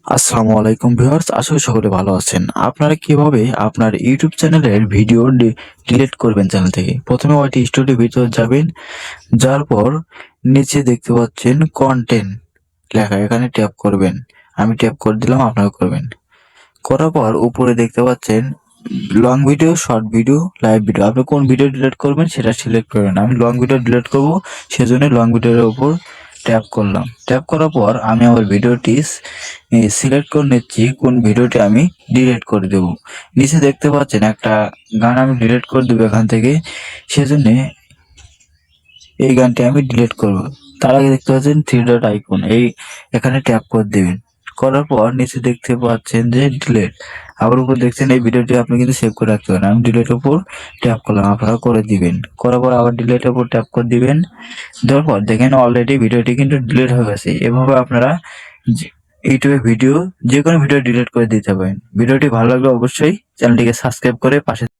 আসসালামু আলাইকুম ভিউয়ার্স, আশা করি সকলে ভালো আছেন। আপনারা কিভাবে আপনার ইউটিউব চ্যানেলের ভিডিও ডিলিট করবেন চ্যানেল থেকে? প্রথমে ওয়াইটি স্টুডিও ভিতরে যাবেন, যাওয়ার পর নিচে দেখতে পাচ্ছেন কন্টেন্ট লেখা, এখানে ট্যাপ করবেন। আমি ট্যাপ করে দিলাম, আপনারা করবেন। করার পর উপরে দেখতে পাচ্ছেন long video, short video, live video. আপনি কোন ভিডিও ডিলিট করবেন সেটা সিলেক্ট করবেন। আমি লং ভিডিও ডিলিট করব, সেজন্য লং ভিডিওর উপর ট্যাপ করলাম। ট্যাপ করার পর আমি আমার ভিডিওটি সিলেক্ট করে নিচ্ছি কোন ভিডিওটি আমি ডিলিট করে দেব। নিচে দেখতে পাচ্ছেন একটা গান আমি ডিলিট করে দেবো এখান থেকে, সেজন্য এই গানটি আমি ডিলিট করব। তার আগে দেখতে পাচ্ছেন থ্রি ডট আইকন, এখানে ট্যাপ করে দেবেন। করার পর নিচে দেখতে পাচ্ছেন যে ডিলিট, আবার উপর দেখছেন এই ভিডিওটি আপনি কিন্তু সেভ করে রাখতে পারেন। আমি ডিলিটের উপর ট্যাপ করলাম, আপনারা করে দিবেন। করার পর আবার ডিলিটের উপর ট্যাপ করে দিবেন। দেওয়ার পর দেখেন অলরেডি ভিডিওটি কিন্তু ডিলিট হয়ে গেছে। এভাবে আপনারা ইউটিউবে ভিডিও, যে কোনো ভিডিও ডিলিট করে দিতে পারেন। ভিডিওটি ভালো লাগলে অবশ্যই চ্যানেলটিকে সাবস্ক্রাইব করে পাশে